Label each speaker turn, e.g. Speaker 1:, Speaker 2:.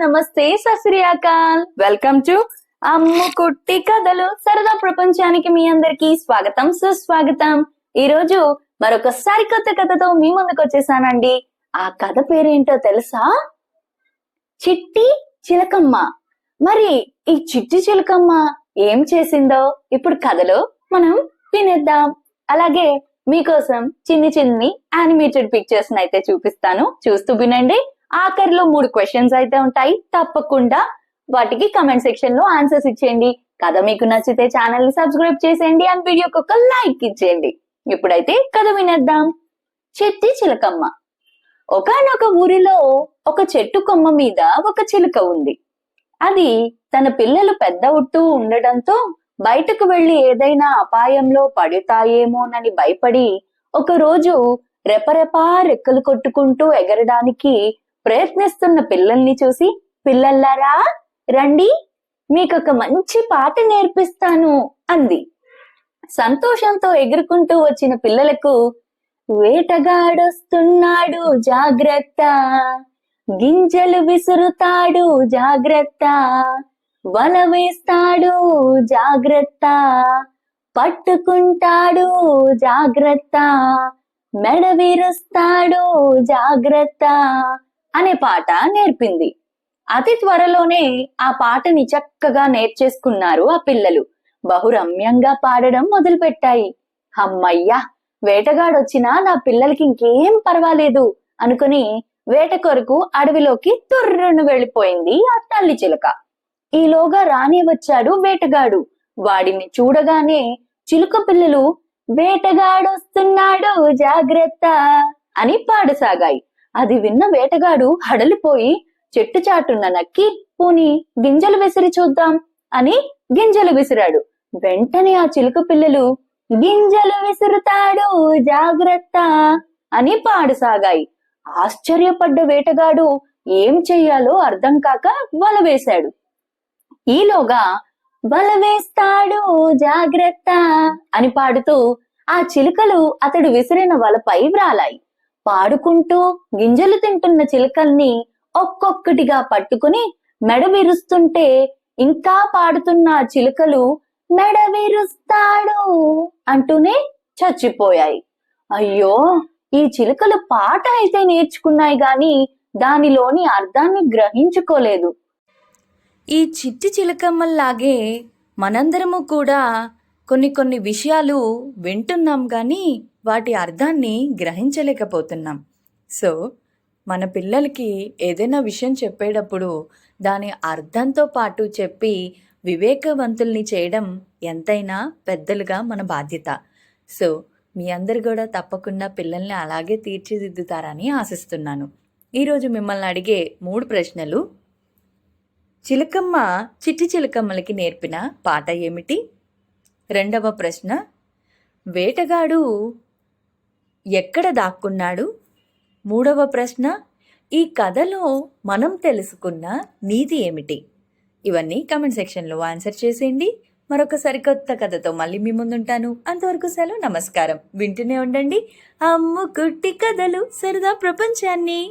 Speaker 1: నమస్తే, సత్ శ్రీ అకాల్. Welcome to అమ్ము కుట్టి కథలు సరదా ప్రపంచానికి మీ అందరికి స్వాగతం సుస్వాగతం. ఈ రోజు మరొక సరికొత్త కథతో మీ ముందుకు వచ్చేసానండి. ఆ కథ పేరేంటో తెలుసా? చిట్టి చిలకమ్మ. మరి ఈ చిట్టి చిలకమ్మ ఏం చేసిందో ఇప్పుడు కథలో మనం వినేద్దాం. అలాగే మీకోసం చిన్ని చిన్ని యానిమేటెడ్ పిక్చర్స్ అయితే చూపిస్తాను, చూస్తూ వినండి. ఆఖరిలో 3 క్వశ్చన్స్ అయితే ఉంటాయి, తప్పకుండా వాటికి కమెంట్ సెక్షన్ లో ఆన్సర్స్ ఇచ్చేయండి. కథ మీకు నచ్చితే ఛానల్ ని సబ్స్క్రైబ్ చేసేయండి అండ్ వీడియోకి ఒక లైక్ ఇచ్చేయండి. ఇప్పుడైతే కథ వినేద్దాం. చిట్టి చిలకమ్మ. ఒకానొక ఊరిలో ఒక చెట్టు కొమ్మ మీద ఒక చిలుక ఉంది. అది తన పిల్లలు పెద్ద అవుతూ ఉండడంతో బయటకు వెళ్లి ఏదైనా అపాయంలో పడతాయేమోనని భయపడి ఒకరోజు రెపరెపా రెక్కలు కొట్టుకుంటూ ఎగరడానికి ప్రయత్నిస్తున్న పిల్లల్ని చూసి, పిల్లల్లారా రండి, మీకొక మంచి పాట నేర్పిస్తాను అంది. సంతోషంతో ఎగురుకుంటూ వచ్చిన పిల్లలకు, వేటగాడొస్తున్నాడు జాగ్రత్త, గింజలు విసురుతాడు జాగ్రత్త, వల వేస్తాడు జాగ్రత్త, పట్టుకుంటాడు జాగ్రత్త, మెడ విరుస్తాడు జాగ్రత్త అనే పాట నేర్పింది. అతి త్వరలోనే ఆ పాటని చక్కగా నేర్చేసుకున్నారు ఆ పిల్లలు. బహురమ్యంగా పాడడం మొదలుపెట్టాయి. అమ్మయ్యా, వేటగాడొచ్చినా నా పిల్లలకి ఇంకేం పర్వాలేదు అనుకుని వేట కొరకు అడవిలోకి తుర్రును వెళ్ళిపోయింది ఆ తల్లి చిలుక. ఈలోగా రానే వచ్చాడు వేటగాడు. వాడిని చూడగానే చిలుక పిల్లలు వేటగాడొస్తున్నాడు జాగ్రత్త అని పాడసాగాయి. అది విన్న వేటగాడు హడలిపోయి చెట్టు చాటున్న నక్కి, పోని గింజలు విసిరి చూద్దాం అని గింజలు విసిరాడు. వెంటనే ఆ చిలుక పిల్లలు గింజలు విసురుతాడు జాగ్రత్త అని పాడసాగాయి. ఆశ్చర్యపడ్డ వేటగాడు ఏం చెయ్యాలో అర్థం కాక వల వేశాడు. ఈలోగా వల వేస్తాడు జాగ్రత్త అని పాడుతూ ఆ చిలుకలు అతడు విసిరిన వలపై వ్రాలాయి. పాడుకుంటూ గింజలు తింటున్న చిలుకల్ని ఒక్కొక్కటిగా పట్టుకుని మెడ విరుస్తుంటే ఇంకా పాడుతున్న ఆ చిలుకలు మెడ విరుస్తాడు అంటూనే చచ్చిపోయాయి. అయ్యో, ఈ చిలుకలు పాట అయితే నేర్చుకున్నాయి గాని దానిలోని అర్థాన్ని గ్రహించుకోలేదు.
Speaker 2: ఈ చిట్టి చిలకమ్మల్లాగే మనందరము కూడా కొన్ని విషయాలు వింటున్నాం కానీ వాటి అర్థాన్ని గ్రహించలేకపోతున్నాం. సో మన పిల్లలకి ఏదైనా విషయం చెప్పేటప్పుడు దాని అర్థంతో పాటు చెప్పి వివేకవంతుల్ని చేయడం ఎంతైనా పెద్దలుగా మన బాధ్యత. సో మీ అందరు కూడా తప్పకుండా పిల్లల్ని అలాగే తీర్చిదిద్దుతారని ఆశిస్తున్నాను. ఈరోజు మిమ్మల్ని అడిగే 3 ప్రశ్నలు. చిలకమ్మ చిట్టి చిలకమ్మలకి నేర్పిన పాట ఏమిటి? రెండవ ప్రశ్న, వేటగాడు ఎక్కడ దాక్కున్నాడు? మూడవ ప్రశ్న, ఈ కథలో మనం తెలుసుకున్న నీతి ఏమిటి? ఇవన్నీ కామెంట్ సెక్షన్లో ఆన్సర్ చేసేయండి. మరొక సరికొత్త కథతో మళ్ళీ మీ ముందుంటాను. అంతవరకు సెలవు, నమస్కారం. వింటూనే ఉండండి అమ్ము కుట్టి కథలు సరదా ప్రపంచాన్ని.